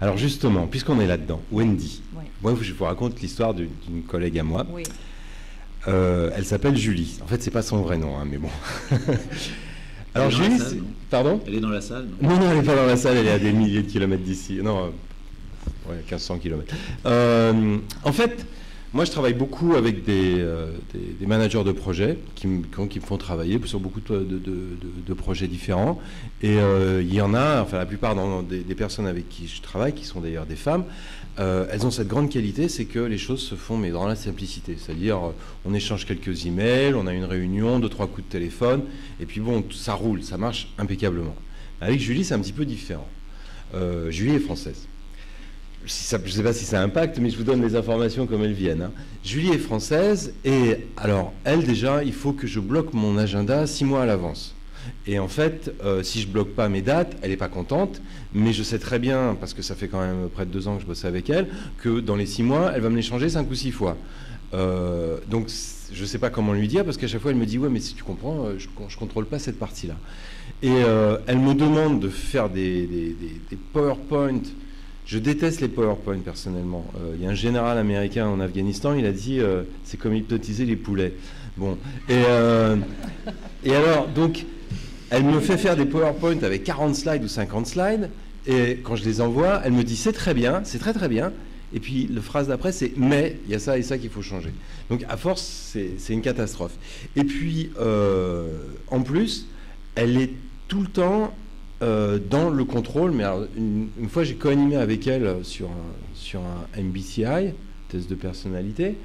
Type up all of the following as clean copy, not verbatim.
Alors justement, puisqu'on est là-dedans, Wendy, Oui. moi je vous raconte l'histoire d'une collègue à moi. Oui. Elle s'appelle Julie. En fait, c'est pas son vrai nom, hein, mais bon. Alors Elle est dans Julie, la salle, non pardon? Elle est dans la salle, non? Non, elle n'est pas dans la salle, elle est à des milliers de kilomètres d'ici. Non, ouais, 1500 kilomètres. En fait, moi je travaille beaucoup avec des managers de projets qui me font travailler sur beaucoup de projets différents. Et il y en a, enfin la plupart des personnes avec qui je travaille, qui sont d'ailleurs des femmes, elles ont cette grande qualité, c'est que les choses se font mais dans la simplicité. C'est-à-dire, on échange quelques emails, on a une réunion, 2-3 coups de téléphone, et puis bon, ça roule, ça marche impeccablement. Avec Julie, c'est un petit peu différent. Julie est française. Je ne sais pas si ça impacte, mais je vous donne les informations comme elles viennent, hein. Julie est française, et alors, elle déjà, il faut que je bloque mon agenda 6 mois à l'avance. Et en fait, si je bloque pas mes dates, elle n'est pas contente, mais je sais très bien, parce que ça fait quand même près de 2 ans que je bosse avec elle, que dans les 6 mois, elle va me les changer 5 ou 6 fois. Donc, je ne sais pas comment lui dire, parce qu'à chaque fois, elle me dit « Ouais, mais si tu comprends, je ne contrôle pas cette partie-là. » Et elle me demande de faire des PowerPoint. Je déteste les PowerPoint, personnellement. Il y a un général américain en Afghanistan, il a dit c'est comme hypnotiser les poulets. Bon. Et alors, donc, elle me fait faire des PowerPoint avec 40 slides ou 50 slides, et quand je les envoie, elle me dit c'est très bien, c'est très très bien, et puis la phrase d'après c'est mais il y a ça et ça qu'il faut changer. Donc à force, c'est une catastrophe. Et puis, en plus, elle est tout le temps dans le contrôle, mais alors, une fois j'ai co-animé avec elle sur un MBTI, test de personnalité,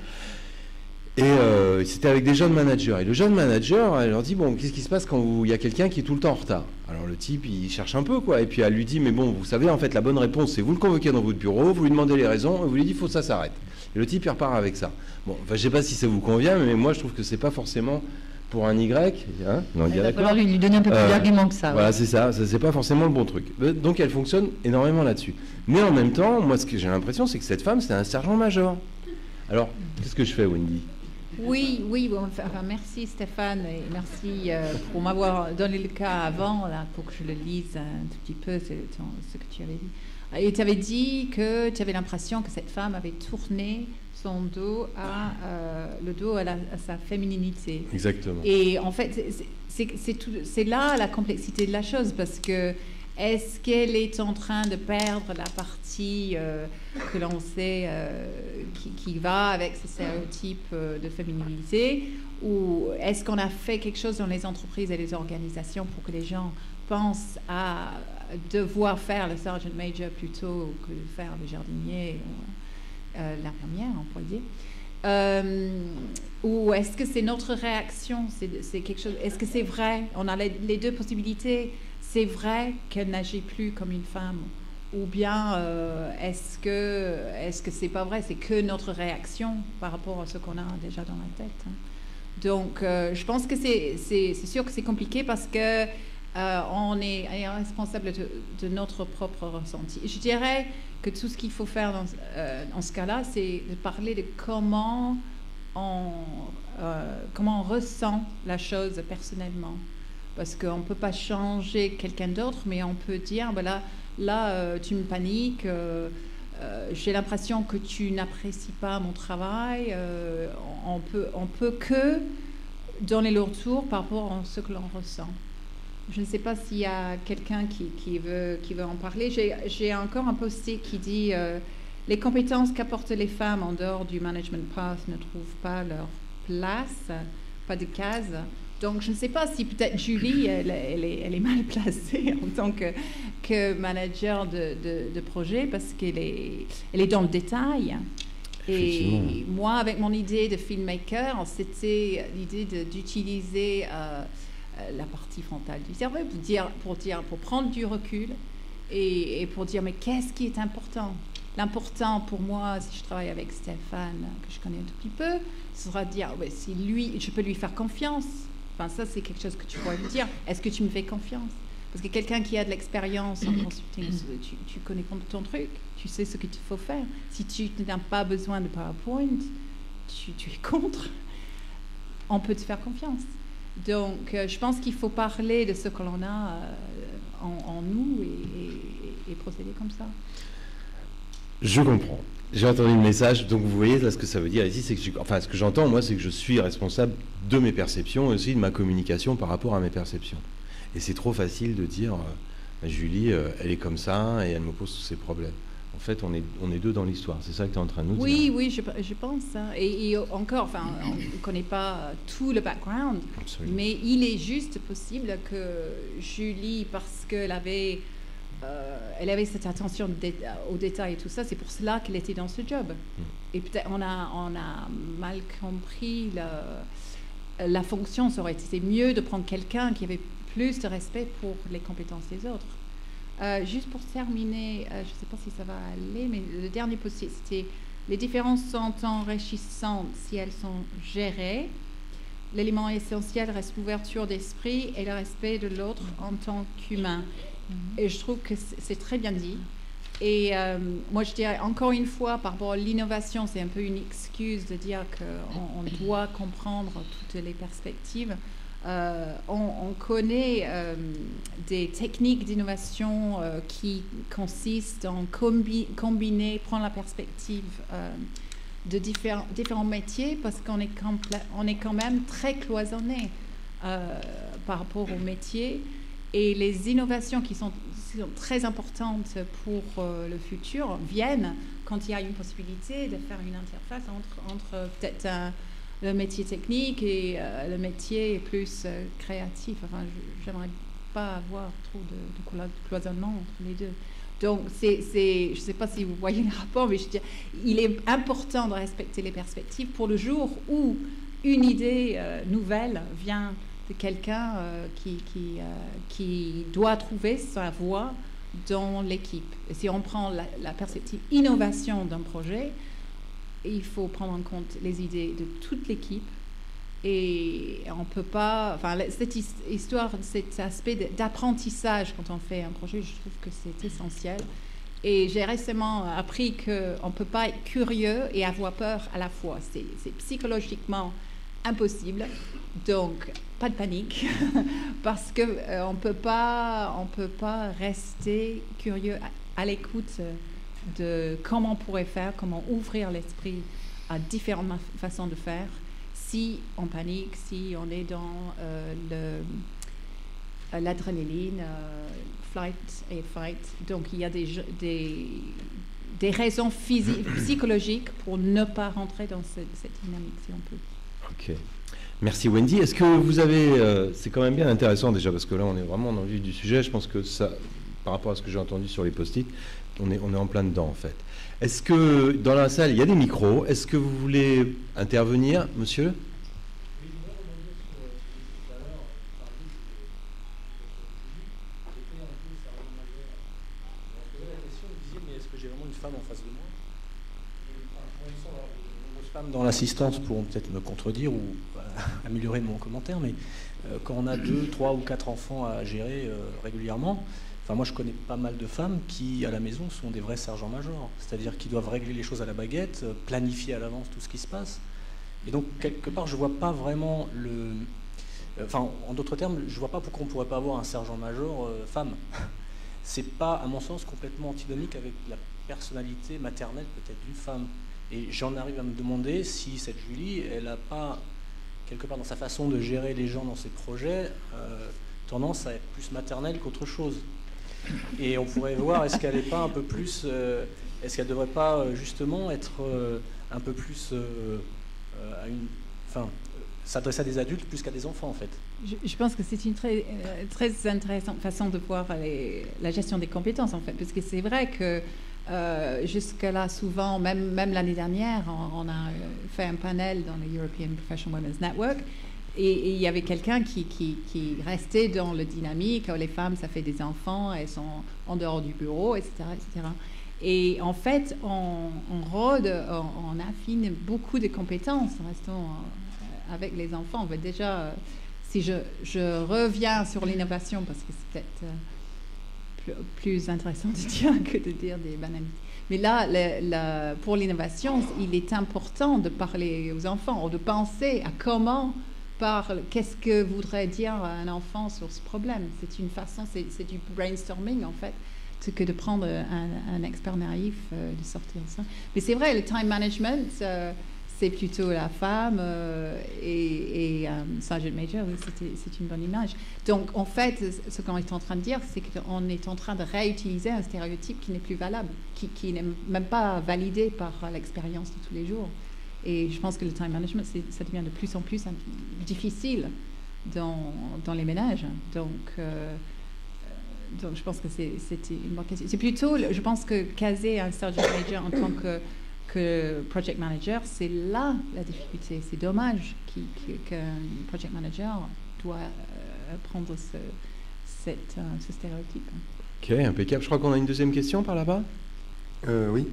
et c'était avec des jeunes managers. Et le jeune manager, elle leur dit bon, qu'est-ce qui se passe quand il y a quelqu'un qui est tout le temps en retard? Alors le type, il cherche un peu, quoi. Et puis elle lui dit mais bon, vous savez, en fait, la bonne réponse, c'est vous le convoquez dans votre bureau, vous lui demandez les raisons, et vous lui dites faut que ça s'arrête. Et le type, il repart avec ça. Bon, enfin, je sais pas si ça vous convient, mais moi, je trouve que c'est pas forcément pour un Y. Hein, non, Il va falloir lui donner un peu plus d'arguments que ça. Voilà, Ouais. c'est ça. C'est pas forcément le bon truc. Donc elle fonctionne énormément là-dessus. Mais en même temps, moi, ce que j'ai l'impression, c'est que cette femme, c'est un sergent-major. Alors, qu'est-ce que je fais, Wendy? Oui, bon, enfin, merci Stéphane et merci pour m'avoir donné le cas avant, là, pour que je le lise un tout petit peu, ce que tu avais dit. Et tu avais dit que tu avais l'impression que cette femme avait tourné son dos à sa fémininité. Exactement. Et en fait, c'est là la complexité de la chose, parce que est-ce qu'elle est en train de perdre la partie que l'on sait qui va avec ce stéréotype de féminité, ou est-ce qu'on a fait quelque chose dans les entreprises et les organisations pour que les gens pensent à devoir faire le sergeant major plutôt que de faire le jardinier ou l'infirmière, on pourrait dire. Ou est-ce que c'est notre réaction, c'est quelque chose, est-ce que c'est vrai, on a les deux possibilités. C'est vrai qu'elle n'agit plus comme une femme, ou bien est-ce que c'est pas vrai, c'est que notre réaction par rapport à ce qu'on a déjà dans la tête, hein. Donc je pense que c'est sûr que c'est compliqué parce que on est responsable de notre propre ressenti. Je dirais que tout ce qu'il faut faire dans ce cas-là, c'est de parler de comment on ressent la chose personnellement. Parce qu'on ne peut pas changer quelqu'un d'autre, mais on peut dire, ben là tu me paniques, j'ai l'impression que tu n'apprécies pas mon travail, on peut que donner le retour par rapport à ce que l'on ressent. Je ne sais pas s'il y a quelqu'un qui veut en parler. J'ai encore un post-it qui dit les compétences qu'apportent les femmes en dehors du management path ne trouvent pas leur place, pas de case. Donc, je ne sais pas si peut-être Julie, elle est mal placée en tant que manager de projet parce qu'elle est dans le détail. Et moi, avec mon idée de filmmaker, c'était l'idée d'utiliser la partie frontale du cerveau pour prendre du recul et pour dire mais qu'est-ce qui est important? L'important pour moi, si je travaille avec Stéphane, que je connais un tout petit peu, ce sera de dire ouais, si lui, je peux lui faire confiance. Enfin, ça, c'est quelque chose que tu pourrais me dire. Est-ce que tu me fais confiance? Parce que quelqu'un qui a de l'expérience en consulting, tu connais ton truc, tu sais ce qu'il faut faire. Si tu n'as pas besoin de PowerPoint, tu es contre. On peut te faire confiance. Donc, je pense qu'il faut parler de ce que l'on a en nous et procéder comme ça. Je comprends. J'ai entendu le message. Donc, vous voyez, là, ce que ça veut dire ici, c'est que ce que j'entends, moi, c'est que je suis responsable de mes perceptions et aussi de ma communication par rapport à mes perceptions. Et c'est trop facile de dire, Julie, elle est comme ça et elle me pose tous ces problèmes. En fait, on est deux dans l'histoire. C'est ça que tu es en train de nous dire. Oui, je pense. Hein. Et encore, enfin, on ne connaît pas tout le background, Absolument. mais il est juste possible que Julie, parce qu'elle avait, elle avait cette attention aux détails et tout ça, c'est pour cela qu'elle était dans ce job. Et peut-être on a mal compris la fonction. Ça aurait été mieux de prendre quelqu'un qui avait plus de respect pour les compétences des autres. Juste pour terminer, je ne sais pas si ça va aller, mais le dernier post-it, c'était les différences sont enrichissantes si elles sont gérées. L'élément essentiel reste l'ouverture d'esprit et le respect de l'autre en tant qu'humain. Et je trouve que c'est très bien dit. Et moi, je dirais encore une fois, par rapport à l'innovation, c'est un peu une excuse de dire qu'on doit comprendre toutes les perspectives. On connaît des techniques d'innovation qui consistent en combiner, prendre la perspective de différents métiers parce qu'on est, quand même très cloisonné par rapport aux métiers. Et les innovations qui sont très importantes pour le futur viennent quand il y a une possibilité de faire une interface entre peut-être le métier technique et le métier plus créatif. Enfin, j'aimerais pas avoir trop de cloisonnement entre les deux. Donc, je ne sais pas si vous voyez le rapport, mais je veux dire, il est important de respecter les perspectives pour le jour où une idée nouvelle vient de quelqu'un qui doit trouver sa voie dans l'équipe. Et si on prend la perspective innovation d'un projet, il faut prendre en compte les idées de toute l'équipe et on ne peut pas... Enfin, cette histoire, cet aspect d'apprentissage quand on fait un projet, je trouve que c'est essentiel. Et j'ai récemment appris qu'on ne peut pas être curieux et avoir peur à la fois. C'est psychologiquement impossible. Donc, pas de panique, parce qu'on ne peut pas rester curieux à l'écoute de comment on pourrait faire, comment ouvrir l'esprit à différentes façons de faire si on panique, si on est dans l'adrénaline, flight et fight. Donc il y a des raisons psychologiques pour ne pas rentrer dans cette dynamique, si on peut. Ok. Merci Wendy. Est-ce que vous avez... c'est quand même bien intéressant déjà, parce que là on est vraiment dans le vif du sujet. Je pense que ça, par rapport à ce que j'ai entendu sur les post-it, on est en plein dedans en fait. Est-ce que dans la salle, il y a des micros? Est-ce que vous voulez intervenir, monsieur? Dans l'assistance pourront peut-être me contredire ou améliorer mon commentaire, mais quand on a 2, 3 ou 4 enfants à gérer régulièrement, enfin moi je connais pas mal de femmes qui à la maison sont des vrais sergents-majors, c'est-à-dire qui doivent régler les choses à la baguette, planifier à l'avance tout ce qui se passe. Et donc quelque part je vois pas vraiment enfin en d'autres termes, je vois pas pourquoi on pourrait pas avoir un sergent-major femme. C'est pas à mon sens complètement antinomique avec la personnalité maternelle peut-être d'une femme. Et j'en arrive à me demander si cette Julie, elle n'a pas, quelque part dans sa façon de gérer les gens dans ses projets, tendance à être plus maternelle qu'autre chose. Et on pourrait voir, est-ce qu'elle n'est pas un peu plus... est-ce qu'elle ne devrait pas justement être un peu plus... s'adresser à des adultes plus qu'à des enfants, en fait. Je pense que c'est une très intéressante façon de voir la gestion des compétences, en fait, parce que c'est vrai que jusque-là, souvent, même l'année dernière, on a fait un panel dans le European Professional Women's Network et il y avait quelqu'un qui restait dans le dynamique, les femmes, ça fait des enfants, elles sont en dehors du bureau, etc. etc. Et en fait, on affine beaucoup de compétences en restant avec les enfants. On va déjà, si je reviens sur l'innovation, parce que c'est peut-être... plus intéressant de dire que de dire des banalités. Mais là, pour l'innovation, il est important de parler aux enfants, ou de penser à qu'est-ce que voudrait dire un enfant sur ce problème. C'est une façon, c'est du brainstorming en fait. que de prendre un expert naïf, de sortir ça. Mais c'est vrai, le time management, c'est plutôt la femme et Sergeant Major, oui, c'est une bonne image. Donc, en fait, ce qu'on est en train de dire, c'est qu'on est en train de réutiliser un stéréotype qui n'est plus valable, qui n'est même pas validé par l'expérience de tous les jours. Et je pense que le time management, ça devient de plus en plus difficile dans les ménages. Donc, je pense que c'était une bonne question. C'est plutôt, je pense que caser un Sergeant Major en tant que project manager, c'est là la difficulté. C'est dommage qu'un project manager doit prendre ce stéréotype. Ok, impeccable. Je crois qu'on a une deuxième question par là-bas. Oui.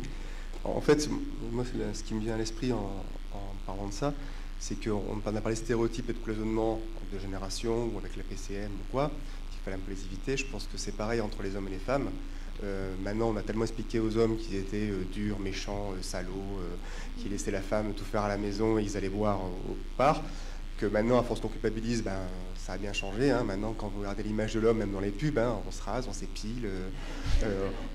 En fait, moi, ce qui me vient à l'esprit en parlant de ça, c'est qu'on a parlé de stéréotypes et de cloisonnement de génération ou avec la PCM ou quoi, qu'il fallait un peu les éviter. Je pense que c'est pareil entre les hommes et les femmes. Maintenant, on a tellement expliqué aux hommes qu'ils étaient durs, méchants, salauds, qu'ils laissaient la femme tout faire à la maison et ils allaient boire au bar, que maintenant, à force qu'on culpabilise, ça a bien changé. Hein. Maintenant, quand vous regardez l'image de l'homme, même dans les pubs, on se rase, on s'épile,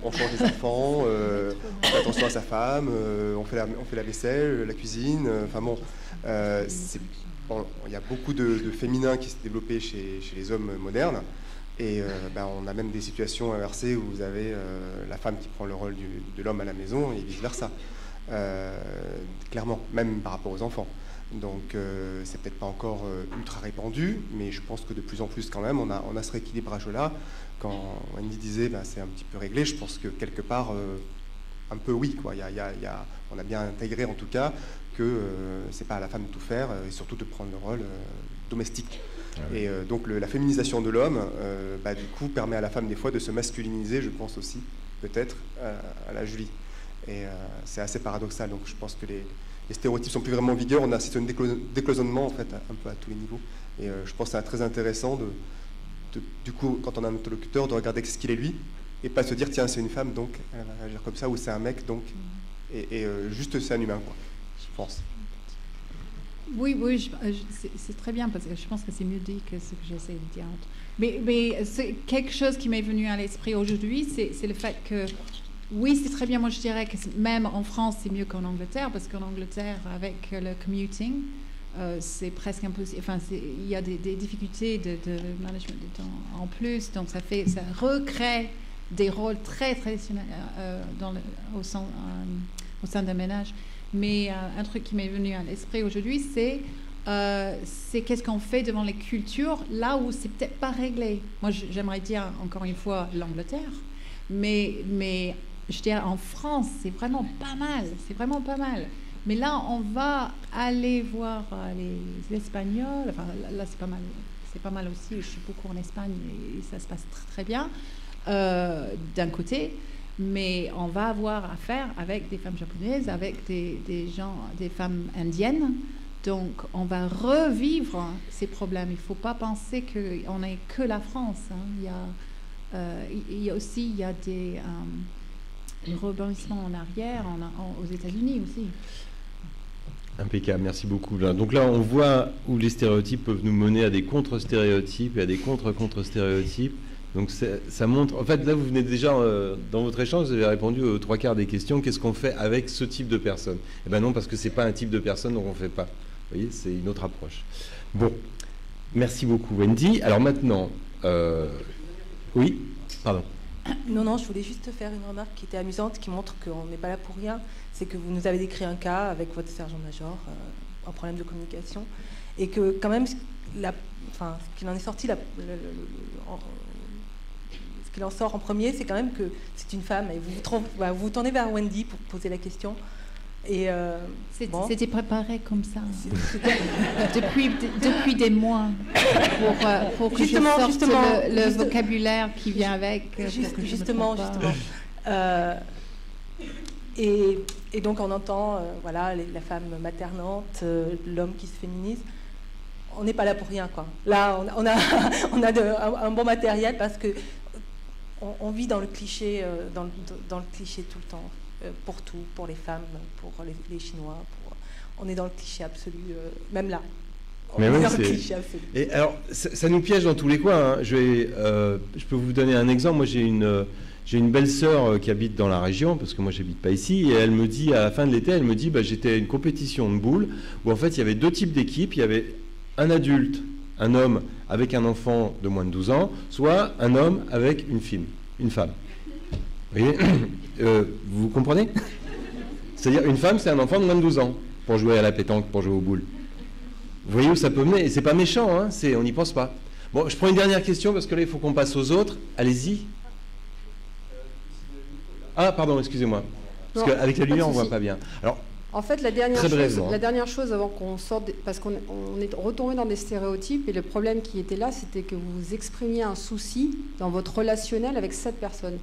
on change les enfants, on fait attention à sa femme, on fait la vaisselle, la cuisine. Enfin bon, il y a beaucoup de féminin qui s'est développé chez les hommes modernes. Et on a même des situations inversées où vous avez la femme qui prend le rôle de l'homme à la maison et vice-versa. Clairement, même par rapport aux enfants. Donc c'est peut-être pas encore ultra répandu, mais je pense que de plus en plus quand même, on a ce rééquilibrage-là. Quand Wendy disait c'est un petit peu réglé, je pense que quelque part, un peu oui, quoi. On a bien intégré en tout cas que c'est pas à la femme de tout faire et surtout de prendre le rôle domestique. Et donc la féminisation de l'homme, du coup, permet à la femme des fois de se masculiniser, je pense aussi, peut-être, à la Julie. Et c'est assez paradoxal. Donc je pense que les stéréotypes sont plus vraiment en vigueur. On assiste à un décloisonnement, en fait, un peu à tous les niveaux. Et je pense que c'est très intéressant, du coup, quand on a un interlocuteur, de regarder ce qu'il est lui, et pas se dire, tiens, c'est une femme, donc elle va réagir comme ça, ou c'est un mec, donc... Et juste, c'est un humain, quoi, je pense. Oui, c'est très bien, parce que je pense que c'est mieux dit que ce que j'essaie de dire. Mais c'est quelque chose qui m'est venu à l'esprit aujourd'hui, c'est le fait que, oui, c'est très bien, moi je dirais que même en France, c'est mieux qu'en Angleterre, parce qu'en Angleterre, avec le commuting, c'est presque impossible. Enfin, il y a des difficultés de management du temps en plus, donc ça recrée des rôles très traditionnels au sein d'un ménage. Mais un truc qui m'est venu à l'esprit aujourd'hui, c'est qu'est-ce qu'on fait devant les cultures, là où c'est peut-être pas réglé. Moi, j'aimerais dire, encore une fois, l'Angleterre, mais je dirais en France, c'est vraiment pas mal. C'est vraiment pas mal. Mais là, on va aller voir les Espagnols. Enfin, là, c'est pas mal. C'est pas mal aussi. Je suis beaucoup en Espagne et ça se passe très, très bien, d'un côté. Mais on va avoir affaire avec des femmes japonaises, avec des femmes indiennes. Donc, on va revivre ces problèmes. Il ne faut pas penser qu'on n'est que la France. Hein. Il y a des rebondissements en arrière aux États-Unis aussi. Impeccable, merci beaucoup. Donc là, on voit où les stéréotypes peuvent nous mener à des contre-stéréotypes et à des contre-contre-stéréotypes. Donc ça montre, en fait là vous venez déjà, dans votre échange, vous avez répondu aux 3/4 des questions, qu'est-ce qu'on fait avec ce type de personne? Eh bien non, parce que c'est pas un type de personne, donc on ne fait pas. Vous voyez, c'est une autre approche. Bon, merci beaucoup Wendy. Alors maintenant, oui, pardon. Non, je voulais juste faire une remarque qui était amusante, qui montre qu'on n'est pas là pour rien. C'est que vous nous avez décrit un cas avec votre sergent-major, un problème de communication, et que quand même, ce qu'il en est sorti, ce qu'il en sort en premier, c'est quand même que c'est une femme. Et vous vous tournez vers Wendy pour poser la question. Et c'était préparé comme ça depuis des mois pour que je sorte le vocabulaire qui vient avec. Justement. Et donc on entend la femme maternante, l'homme qui se féminise. On n'est pas là pour rien, quoi. Là, on a un bon matériel parce que on vit dans le cliché, dans le cliché tout le temps, pour tout, pour les femmes, pour les Chinois. On est dans le cliché absolu, même là. Mais oui, et alors, ça nous piège dans tous les coins. Hein. Je peux vous donner un exemple. Moi, j'ai une j'ai une belle-sœur qui habite dans la région, parce que moi j'habite pas ici, et elle me dit, à la fin de l'été, elle me dit, j'étais à une compétition de boules, où en fait il y avait deux types d'équipes, il y avait un adulte, un homme avec un enfant de moins de 12 ans, soit un homme avec une femme. Vous voyez, vous comprenez? C'est-à-dire une femme, c'est un enfant de moins de 12 ans, pour jouer à la pétanque, pour jouer aux boules. Vous voyez où ça peut mener? Et c'est pas méchant, hein, on n'y pense pas. Bon, je prends une dernière question, parce que là, il faut qu'on passe aux autres. Allez-y. Ah, pardon, excusez-moi. Parce qu'avec la lumière, on ne voit pas bien. Alors, en fait, la dernière chose avant qu'on sorte, parce qu'on est retombé dans des stéréotypes, et le problème qui était là, c'était que vous exprimiez un souci dans votre relationnel avec cette personne.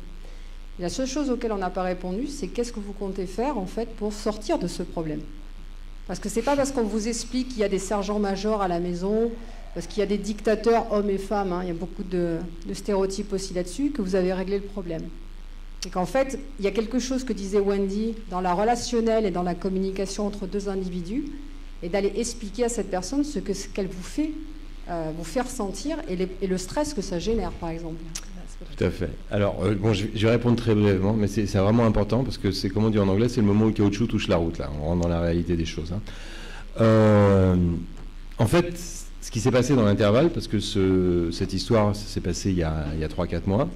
Et la seule chose auquel on n'a pas répondu, c'est qu'est-ce que vous comptez faire, en fait, pour sortir de ce problème. Parce que c'est pas parce qu'on vous explique qu'il y a des sergents-majors à la maison, parce qu'il y a des dictateurs, hommes et femmes, hein, il y a beaucoup de stéréotypes aussi là-dessus, que vous avez réglé le problème. Et qu'en fait, il y a quelque chose que disait Wendy dans la relationnelle et dans la communication entre deux individus, et d'aller expliquer à cette personne ce qu'elle vous fait ressentir, et le stress que ça génère, par exemple. Tout à fait. Alors, bon, je vais répondre très brièvement, mais c'est vraiment important, parce que c'est, comme on dit en anglais, c'est le moment où le caoutchouc touche la route, là. On rentre dans la réalité des choses. Hein. En fait, ce qui s'est passé dans l'intervalle, parce que cette histoire s'est passée il y a 3-4 mois,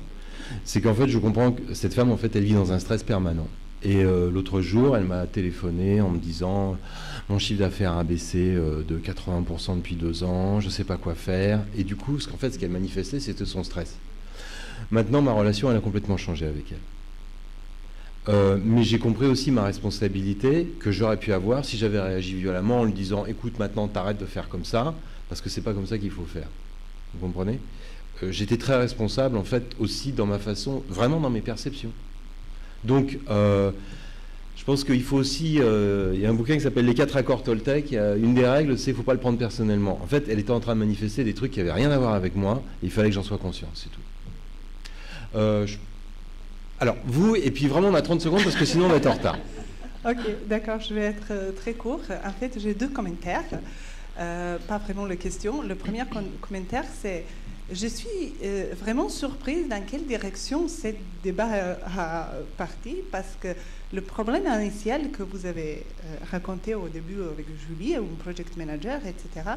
c'est qu'en fait, je comprends que cette femme, en fait, elle vit dans un stress permanent. Et l'autre jour, elle m'a téléphoné en me disant « Mon chiffre d'affaires a baissé de 80% depuis 2 ans, je ne sais pas quoi faire. » Et du coup, ce qu'elle manifestait, c'était son stress. Maintenant, ma relation, elle a complètement changé avec elle. Mais j'ai compris aussi ma responsabilité que j'aurais pu avoir si j'avais réagi violemment en lui disant « Écoute, maintenant, t'arrêtes de faire comme ça, parce que c'est pas comme ça qu'il faut faire. » Vous comprenez? J'étais très responsable, en fait, aussi dans ma façon, vraiment dans mes perceptions. Donc, je pense qu'il faut aussi... il y a un bouquin qui s'appelle « Les 4 accords Toltec ». Une des règles, c'est qu'il ne faut pas le prendre personnellement. En fait, elle était en train de manifester des trucs qui n'avaient rien à voir avec moi. Et il fallait que j'en sois conscient, c'est tout. Alors, vous, et puis vraiment, on a 30 secondes parce que sinon, on va être en retard. Ok, d'accord, je vais être très court. En fait, j'ai 2 commentaires, pas vraiment les questions. Le premier commentaire, c'est... Je suis vraiment surprise dans quelle direction ce débat a parti, parce que le problème initial que vous avez raconté au début avec Julie, ou project manager, etc.,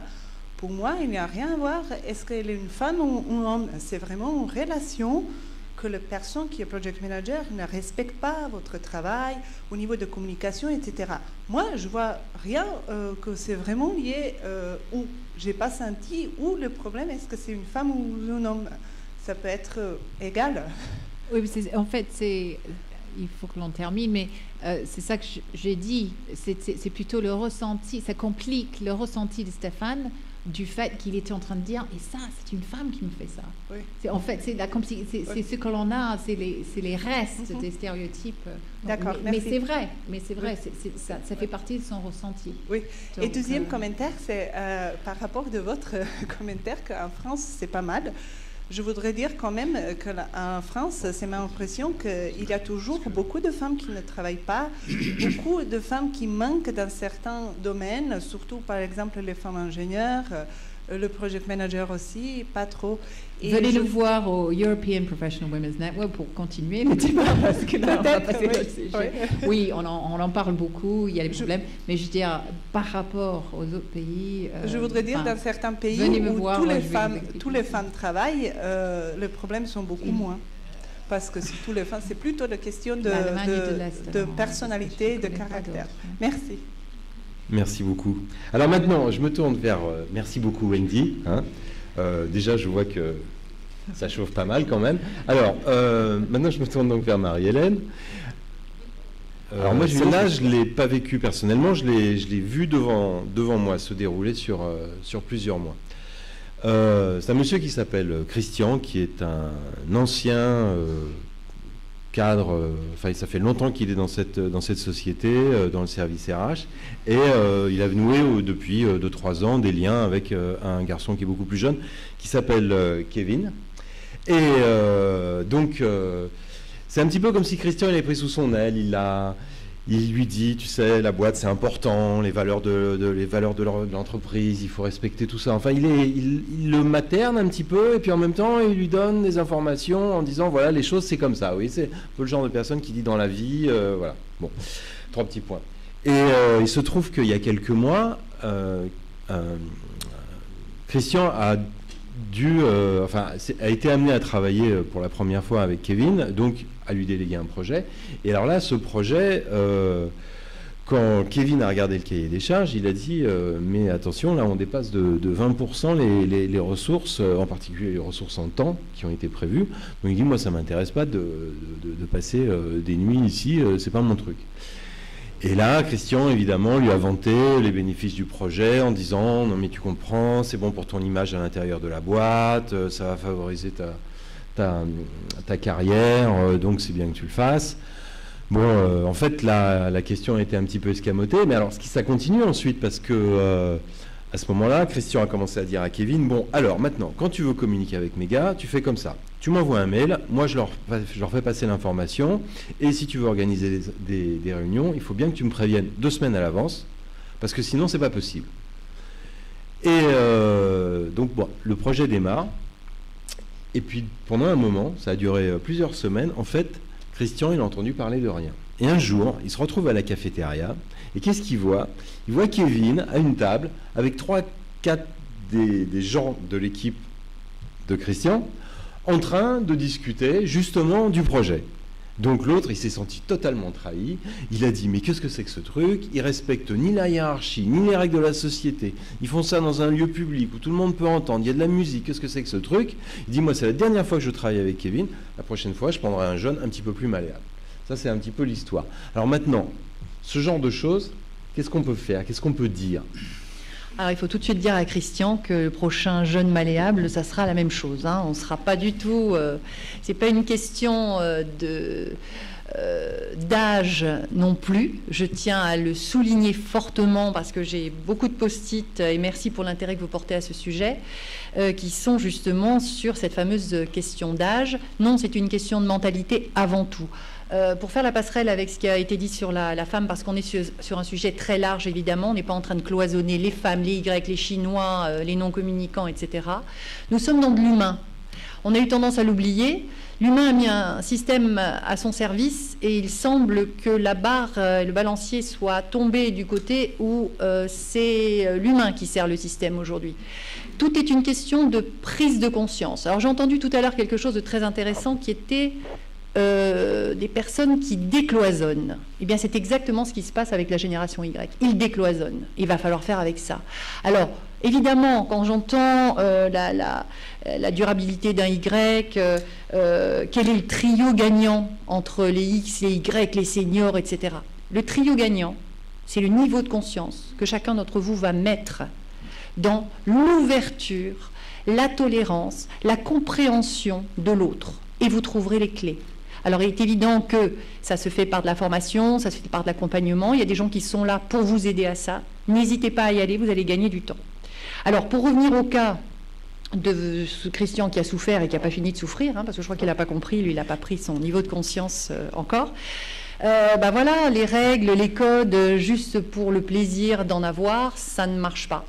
pour moi, il n'y a rien à voir. Est-ce qu'elle est une femme ou un homme? C'est vraiment une relation que la personne qui est project manager ne respecte pas votre travail au niveau de communication, etc. Moi, je vois rien que c'est vraiment lié où j'ai pas senti où le problème, est-ce que c'est une femme ou un homme? Ça peut être égal. Oui, en fait, il faut que l'on termine, mais c'est ça que j'ai dit. C'est plutôt le ressenti, ça complique le ressenti de Stéphane du fait qu'il était en train de dire « et ça, c'est une femme qui me fait ça oui. ». En fait, c'est ce que l'on a, c'est les restes des stéréotypes. D'accord, mais c'est vrai, ça fait partie de son ressenti. Oui. Donc, et deuxième commentaire, c'est par rapport de votre commentaire qu'en France, c'est pas mal. Je voudrais dire quand même qu'en France, c'est ma impression qu'il y a toujours beaucoup de femmes qui ne travaillent pas, beaucoup de femmes qui manquent dans certains domaines, surtout par exemple les femmes ingénieures, le project manager aussi, pas trop. Et venez nous voir au European Professional Women's Network pour continuer le débat, parce que là, on va passer au sujet. Oui, on en parle beaucoup, il y a des problèmes, mais je veux dire, par rapport aux autres pays... je voudrais dire, dans certains pays où tous les femmes travaillent, les problèmes sont beaucoup moins. Parce que tous les femmes, c'est plutôt des questions de personnalité, de caractère. Merci. Merci beaucoup. Alors maintenant, je me tourne vers... merci beaucoup, Wendy. Déjà, je vois que ça chauffe pas mal quand même. Alors, maintenant, je me tourne donc vers Marie-Hélène. Alors moi, celle-là, je ne l'ai pas vécu personnellement. Je l'ai vu devant moi se dérouler sur plusieurs mois. C'est un monsieur qui s'appelle Christian, qui est un ancien... cadre, enfin ça fait longtemps qu'il est dans cette société, dans le service RH, et il a noué depuis 2-3 ans des liens avec un garçon qui est beaucoup plus jeune, qui s'appelle Kevin. Et donc c'est un petit peu comme si Christian il avait pris sous son aile, il lui dit, tu sais, la boîte c'est important, les valeurs de l'entreprise, il faut respecter tout ça. Enfin, il le materne un petit peu et puis en même temps il lui donne des informations en disant voilà, les choses c'est comme ça. Oui, c'est un peu le genre de personne qui dit dans la vie, voilà. Bon, 3 petits points. Et il se trouve qu'il y a quelques mois, Christian a été amené à travailler pour la première fois avec Kevin, donc à lui déléguer un projet. Et alors là, ce projet, quand Kevin a regardé le cahier des charges, il a dit mais attention, là on dépasse de 20% les ressources, en particulier les ressources en temps qui ont été prévues. Donc il dit moi ça m'intéresse pas de passer des nuits ici, c'est pas mon truc. Et là, Christian, évidemment, lui a vanté les bénéfices du projet en disant « Non mais tu comprends, c'est bon pour ton image à l'intérieur de la boîte, ça va favoriser ta carrière, donc c'est bien que tu le fasses. » Bon, en fait, la question a été un petit peu escamotée, mais alors ça continue ensuite parce que à ce moment-là, Christian a commencé à dire à Kevin « Bon, alors maintenant, quand tu veux communiquer avec mes gars, tu fais comme ça. Tu m'envoies un mail, moi je leur fais passer l'information, et si tu veux organiser des réunions, il faut bien que tu me préviennes 2 semaines à l'avance, parce que sinon c'est pas possible. » Et donc bon, le projet démarre, et puis pendant un moment, ça a duré plusieurs semaines, en fait, Christian il a entendu parler de rien. Et un jour, il se retrouve à la cafétéria, et qu'est-ce qu'il voit? Il voit Kevin à une table, avec 3-4 des gens de l'équipe de Christian, en train de discuter justement du projet. Donc l'autre, il s'est senti totalement trahi. Il a dit, mais qu'est-ce que c'est que ce truc? Ils respectent ni la hiérarchie, ni les règles de la société. Ils font ça dans un lieu public où tout le monde peut entendre. Il y a de la musique. Qu'est-ce que c'est que ce truc? Il dit, moi, c'est la dernière fois que je travaille avec Kevin. La prochaine fois, je prendrai un jeune un petit peu plus malléable. Ça, c'est un petit peu l'histoire. Alors maintenant, ce genre de choses, qu'est-ce qu'on peut faire? Qu'est-ce qu'on peut dire? Alors, il faut tout de suite dire à Christian que le prochain jeune malléable, ça sera la même chose. Hein. On ne sera pas du tout... c'est pas une question d'âge non plus. Je tiens à le souligner fortement parce que j'ai beaucoup de post-it, et merci pour l'intérêt que vous portez à ce sujet, qui sont justement sur cette fameuse question d'âge. Non, c'est une question de mentalité avant tout. Pour faire la passerelle avec ce qui a été dit sur la femme, parce qu'on est sur un sujet très large, évidemment, on n'est pas en train de cloisonner les femmes, les Y, les Chinois, les non-communicants, etc. Nous sommes dans de l'humain. On a eu tendance à l'oublier. L'humain a mis un système à son service et il semble que la barre, le balancier soit tombé du côté où c'est l'humain qui sert le système aujourd'hui. Tout est une question de prise de conscience. Alors j'ai entendu tout à l'heure quelque chose de très intéressant qui était... des personnes qui décloisonnent. Eh bien, c'est exactement ce qui se passe avec la génération Y. Ils décloisonnent. Il va falloir faire avec ça. Alors, évidemment, quand j'entends la durabilité d'un Y, quel est le trio gagnant entre les X, les Y, les seniors, etc. Le trio gagnant, c'est le niveau de conscience que chacun d'entre vous va mettre dans l'ouverture, la tolérance, la compréhension de l'autre. Et vous trouverez les clés. Alors, il est évident que ça se fait par de la formation, ça se fait par de l'accompagnement. Il y a des gens qui sont là pour vous aider à ça. N'hésitez pas à y aller, vous allez gagner du temps. Alors, pour revenir au cas de ce Christian qui a souffert et qui n'a pas fini de souffrir, hein, parce que je crois qu'il n'a pas compris, lui, il n'a pas pris son niveau de conscience encore. Voilà, les règles, les codes, juste pour le plaisir d'en avoir, ça ne marche pas.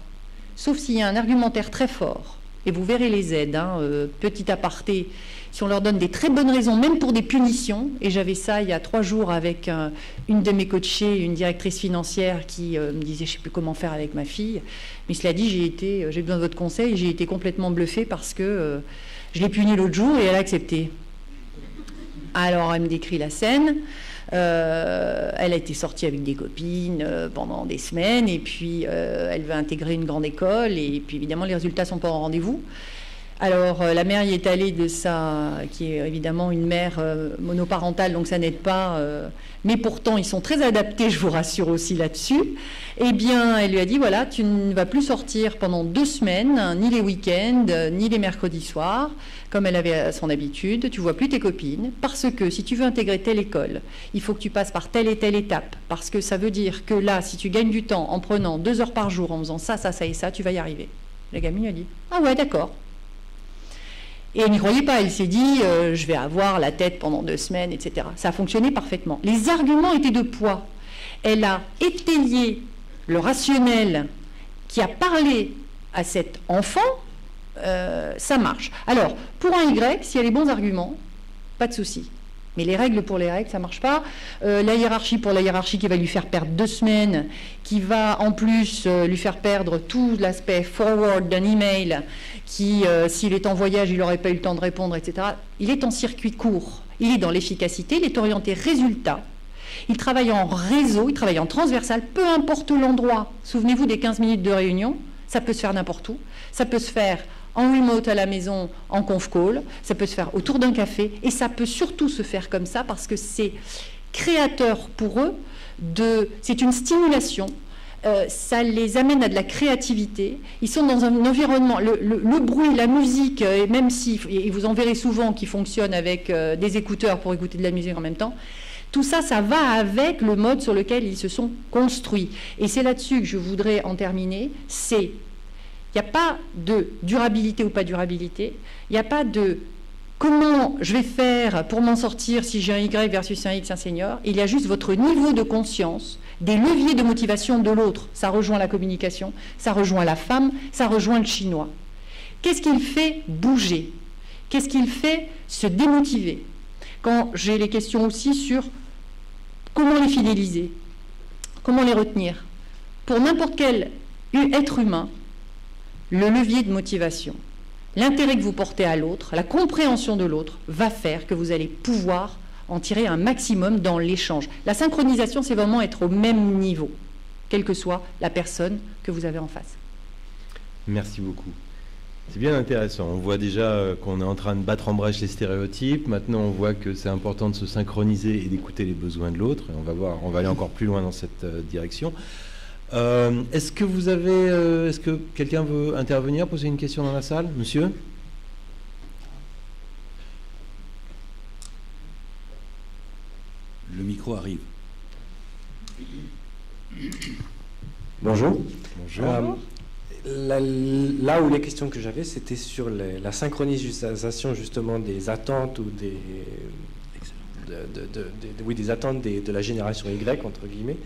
Sauf s'il y a un argumentaire très fort. Et vous verrez les aides, hein, petit aparté, si on leur donne des très bonnes raisons, même pour des punitions, et j'avais ça il y a 3 jours avec une de mes coachées, une directrice financière qui me disait je ne sais plus comment faire avec ma fille, mais cela dit, j'ai besoin de votre conseil, j'ai été complètement bluffée parce que je l'ai punie l'autre jour et elle a accepté. Alors elle me décrit la scène. Elle a été sortie avec des copines pendant des semaines et puis elle veut intégrer une grande école et puis évidemment les résultats ne sont pas au rendez-vous. Alors la mère y est allée de ça, qui est évidemment une mère monoparentale, donc ça n'aide pas, mais pourtant ils sont très adaptés, je vous rassure aussi là-dessus. Eh bien elle lui a dit voilà, tu ne vas plus sortir pendant 2 semaines, ni les week-ends, ni les mercredis soirs, comme elle avait à son habitude, tu vois plus tes copines, parce que si tu veux intégrer telle école, il faut que tu passes par telle et telle étape, parce que ça veut dire que là, si tu gagnes du temps en prenant 2 heures par jour, en faisant ça, ça, ça et ça, tu vas y arriver. La gamine a dit ah ouais, d'accord. Et elle n'y croyait pas, elle s'est dit je vais avoir la tête pendant 2 semaines, etc. Ça a fonctionné parfaitement. Les arguments étaient de poids. Elle a étayé le rationnel qui a parlé à cet enfant, ça marche. Alors, pour un Y, s'il y a les bons arguments, pas de souci. Mais les règles pour les règles, ça ne marche pas. La hiérarchie pour la hiérarchie qui va lui faire perdre 2 semaines, qui va en plus lui faire perdre tout l'aspect forward d'un email, qui, s'il est en voyage, il n'aurait pas eu le temps de répondre, etc. Il est en circuit court, il est dans l'efficacité, il est orienté résultat. Il travaille en réseau, il travaille en transversal, peu importe l'endroit. Souvenez-vous des 15 minutes de réunion, ça peut se faire n'importe où. Ça peut se faire en remote à la maison, en conf call, ça peut se faire autour d'un café, et ça peut surtout se faire comme ça parce que c'est créateur pour eux, c'est une stimulation, ça les amène à de la créativité, ils sont dans un environnement, le bruit, la musique, et même si, et vous en verrez souvent qui fonctionnent avec des écouteurs pour écouter de la musique en même temps, tout ça, ça va avec le mode sur lequel ils se sont construits. Et c'est là-dessus que je voudrais en terminer, il n'y a pas de durabilité ou pas durabilité, il n'y a pas de comment je vais faire pour m'en sortir si j'ai un Y versus un X, un senior. Il y a juste votre niveau de conscience, des leviers de motivation de l'autre. Ça rejoint la communication, ça rejoint la femme, ça rejoint le chinois. Qu'est-ce qu'il fait bouger? Qu'est-ce qu'il fait se démotiver? Quand j'ai les questions aussi sur comment les fidéliser, comment les retenir. Pour n'importe quel être humain, le levier de motivation, l'intérêt que vous portez à l'autre, la compréhension de l'autre, va faire que vous allez pouvoir en tirer un maximum dans l'échange. La synchronisation, c'est vraiment être au même niveau, quelle que soit la personne que vous avez en face. Merci beaucoup. C'est bien intéressant. On voit déjà qu'on est en train de battre en brèche les stéréotypes. Maintenant, on voit que c'est important de se synchroniser et d'écouter les besoins de l'autre. Et on va aller encore plus loin dans cette direction. Est-ce que quelqu'un veut intervenir, poser une question dans la salle? Monsieur? Le micro arrive. Bonjour. Bonjour. Là où les questions que j'avais, c'était sur la synchronisation justement des attentes ou des attentes de la génération Y, entre guillemets,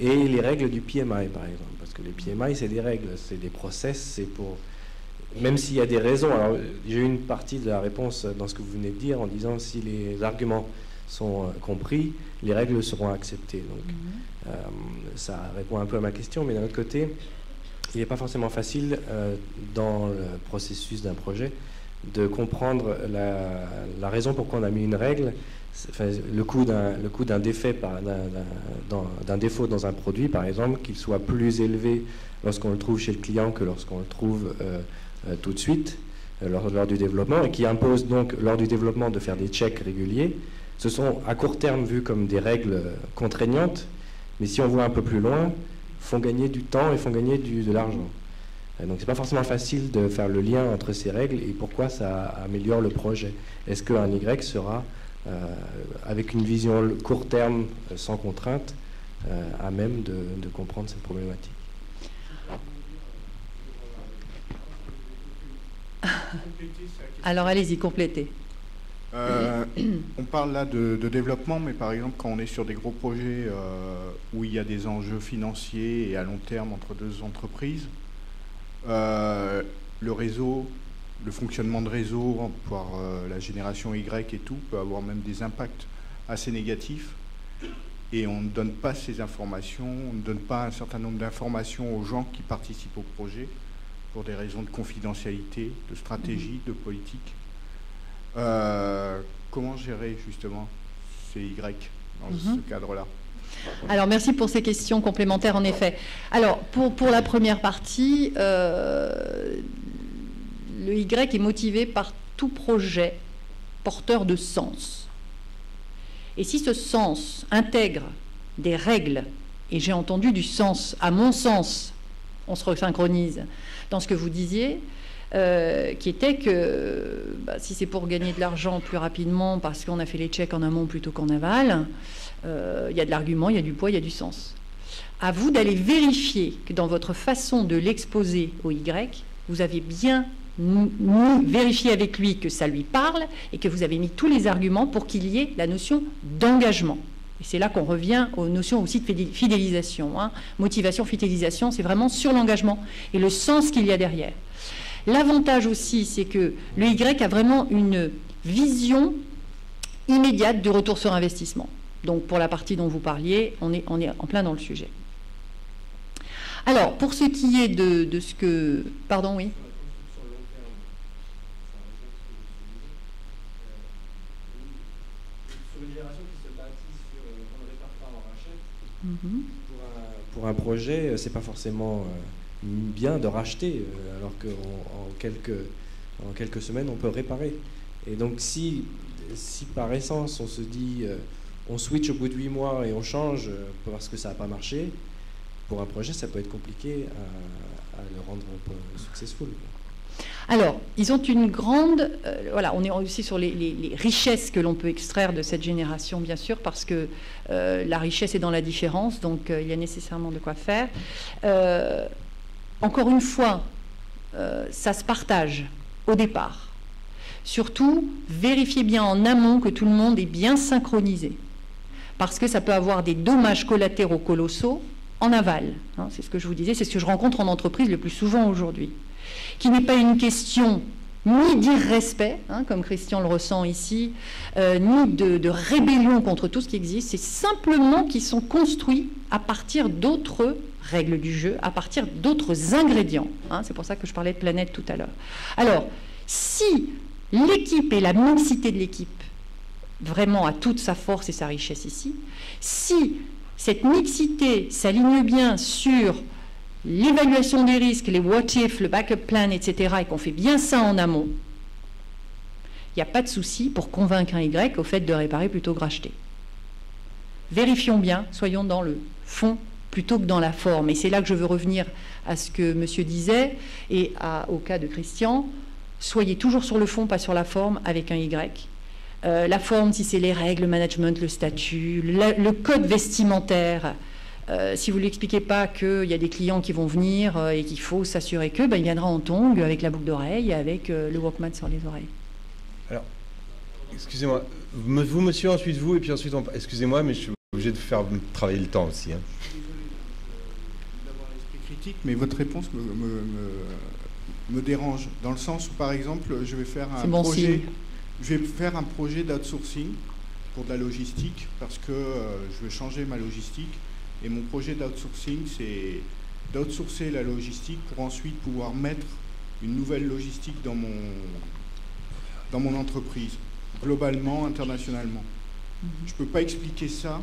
et les règles du PMI, par exemple. Parce que les PMI, c'est des règles, c'est des process, c'est pour... Même s'il y a des raisons, alors j'ai eu une partie de la réponse dans ce que vous venez de dire, en disant si les arguments sont compris, les règles seront acceptées. Donc ça répond un peu à ma question, mais d'un autre côté, il n'est pas forcément facile dans le processus d'un projet de comprendre la raison pourquoi on a mis une règle. Enfin, le coût d'un défaut dans un produit, par exemple, qu'il soit plus élevé lorsqu'on le trouve chez le client que lorsqu'on le trouve tout de suite lors du développement, et qui impose donc lors du développement de faire des checks réguliers. Ce sont à court terme vus comme des règles contraignantes, mais si on voit un peu plus loin, font gagner du temps et font gagner de l'argent. Donc c'est pas forcément facile de faire le lien entre ces règles et pourquoi ça améliore le projet. Est-ce qu'un Y sera avec une vision court terme, sans contrainte, à même de comprendre cette problématique? Alors allez-y, complétez. On parle là de développement, mais par exemple quand on est sur des gros projets où il y a des enjeux financiers et à long terme entre deux entreprises, le réseau, le fonctionnement de réseau par la génération Y et tout peut avoir même des impacts assez négatifs, et on ne donne pas ces informations, on ne donne pas un certain nombre d'informations aux gens qui participent au projet pour des raisons de confidentialité, de stratégie, de politique. Comment gérer justement ces Y dans ce cadre-là? Alors, merci pour ces questions complémentaires, en effet. Alors, pour la première partie, le Y est motivé par tout projet porteur de sens. Et si ce sens intègre des règles, et j'ai entendu du sens, à mon sens, on se resynchronise dans ce que vous disiez, qui était que si c'est pour gagner de l'argent plus rapidement parce qu'on a fait les checks en amont plutôt qu'en aval, il y a de l'argument, il y a du poids, il y a du sens. À vous d'aller vérifier que dans votre façon de l'exposer au Y, vous avez bien vérifié avec lui que ça lui parle et que vous avez mis tous les arguments pour qu'il y ait la notion d'engagement. Et c'est là qu'on revient aux notions aussi de fidélisation. Motivation, fidélisation, c'est vraiment sur l'engagement et le sens qu'il y a derrière. L'avantage aussi, c'est que le Y a vraiment une vision immédiate de retour sur investissement. Donc pour la partie dont vous parliez, on est en plein dans le sujet. Alors, pour ce qui est de ce que... Pardon, oui. Sur une génération qui se bâtit sur on ne répare pas, on rachète. Pour un projet, c'est pas forcément bien de racheter, alors qu'en quelques semaines, on peut réparer. Et donc, si par essence, on se dit, on switch au bout de 8 mois et on change parce que ça n'a pas marché, pour un projet, ça peut être compliqué à le rendre successful. Alors, ils ont une grande... voilà, on est aussi sur les richesses que l'on peut extraire de cette génération, bien sûr, parce que la richesse est dans la différence, donc il y a nécessairement de quoi faire. Encore une fois, ça se partage au départ. Surtout, vérifiez bien en amont que tout le monde est bien synchronisé, parce que ça peut avoir des dommages collatéraux colossaux en aval. C'est ce que je vous disais, c'est ce que je rencontre en entreprise le plus souvent aujourd'hui, qui n'est pas une question ni d'irrespect, comme Christian le ressent ici, ni de rébellion contre tout ce qui existe, c'est simplement qu'ils sont construits à partir d'autres règles du jeu, à partir d'autres ingrédients. C'est pour ça que je parlais de planète tout à l'heure. Alors, si l'équipe et la mixité de l'équipe vraiment a toute sa force et sa richesse ici, si cette mixité s'aligne bien sur l'évaluation des risques, les what if, le backup plan, etc., et qu'on fait bien ça en amont, il n'y a pas de souci pour convaincre un Y au fait de réparer plutôt que racheter. Vérifions bien, soyons dans le fond plutôt que dans la forme. Et c'est là que je veux revenir à ce que monsieur disait et au cas de Christian. Soyez toujours sur le fond, pas sur la forme, avec un Y. La forme, si c'est les règles, le management, le statut, le code vestimentaire. Si vous ne lui expliquez pas qu'il y a des clients qui vont venir et qu'il faut s'assurer qu'eux, il viendra en tongs avec la boucle d'oreille, avec le Walkman sur les oreilles. Alors, excusez-moi, vous monsieur, ensuite vous, et puis ensuite on... Excusez-moi, mais je suis obligé de faire travailler le temps aussi. D'avoir l'esprit critique, mais votre réponse me dérange, dans le sens où, par exemple, je vais faire un projet d'outsourcing pour de la logistique, parce que je veux changer ma logistique. Et mon projet d'outsourcing, c'est d'outsourcer la logistique pour ensuite pouvoir mettre une nouvelle logistique dans mon entreprise, globalement, internationalement. Je ne peux pas expliquer ça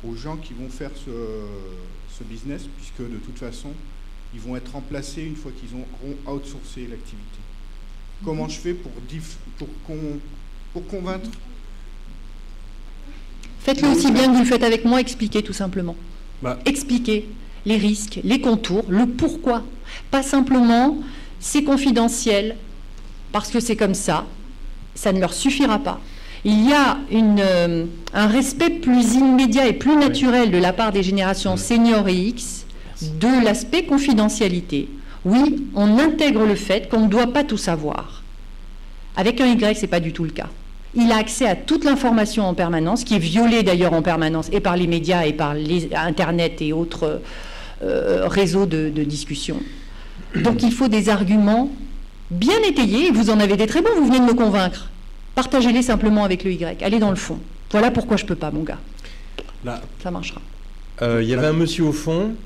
aux gens qui vont faire ce business, puisque de toute façon, ils vont être remplacés une fois qu'ils auront outsourcé l'activité. Comment je fais pour convaincre? Faites-le aussi bien que vous le faites avec moi, expliquez tout simplement. Expliquer les risques, les contours, le pourquoi. Pas simplement, c'est confidentiel, parce que c'est comme ça, ça ne leur suffira pas. Il y a un respect plus immédiat et plus naturel de la part des générations seniors et X de l'aspect confidentialité. Oui, on intègre le fait qu'on ne doit pas tout savoir. Avec un Y, ce n'est pas du tout le cas. Il a accès à toute l'information en permanence, qui est violée d'ailleurs en permanence et par les médias et par Internet et autres réseaux de discussion. Donc il faut des arguments bien étayés, et vous en avez des très bons, vous venez de me convaincre. Partagez-les simplement avec le Y, allez dans le fond. Voilà pourquoi je ne peux pas, mon gars. Ça marchera. Il y avait un monsieur au fond.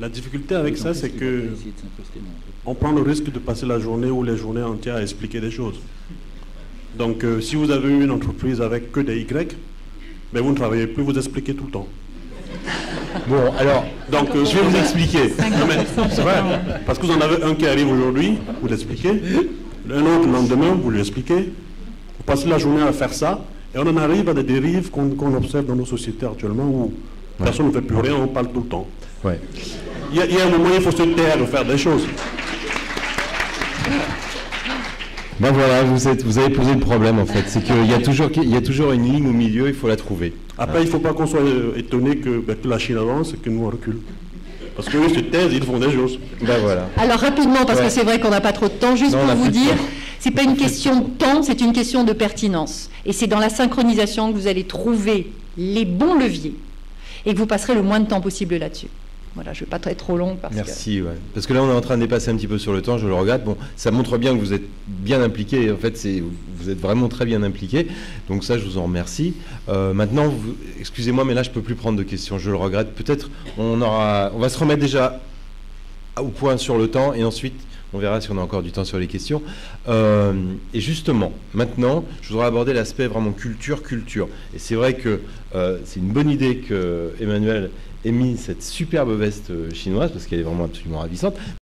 La difficulté avec ça, c'est que on prend le risque de passer la journée ou les journées entières à expliquer des choses. Donc, si vous avez une entreprise avec que des Y, mais vous ne travaillez plus, vous expliquez tout le temps. Bon, alors, donc, je vais vous expliquer. C'est vrai, parce que vous en avez un qui arrive aujourd'hui, vous l'expliquez. Un autre le lendemain, vous lui expliquez. Vous passez la journée à faire ça, et on en arrive à des dérives qu'on observe dans nos sociétés actuellement où personne ne fait plus rien, on parle tout le temps. Ouais. Il y a un moment, il faut se taire de faire des choses. Ben voilà, vous avez posé le problème en fait. C'est qu'il y a toujours une ligne au milieu, il faut la trouver. Après, il ne faut pas qu'on soit étonné que la Chine avance et que nous on recule. Parce qu'eux se taisent, ils font des choses. Ben voilà. Alors rapidement, parce que c'est vrai qu'on n'a pas trop de temps, juste pour vous dire, c'est pas une question de temps, c'est une question de pertinence. Et c'est dans la synchronisation que vous allez trouver les bons leviers et que vous passerez le moins de temps possible là-dessus. Voilà, je ne vais pas être trop long. Merci, ouais. Parce que là, on est en train de dépasser un petit peu sur le temps, je le regrette. Bon, ça montre bien que vous êtes bien impliqué. En fait, vous êtes vraiment très bien impliqué. Donc ça, je vous en remercie. Maintenant, excusez-moi, mais là, je ne peux plus prendre de questions. Je le regrette. Peut-être on va se remettre déjà au point sur le temps et ensuite, on verra si on a encore du temps sur les questions. Et justement, maintenant, je voudrais aborder l'aspect vraiment culture. Et c'est vrai que c'est une bonne idée que Emmanuel ait mis cette superbe veste chinoise, parce qu'elle est vraiment absolument ravissante.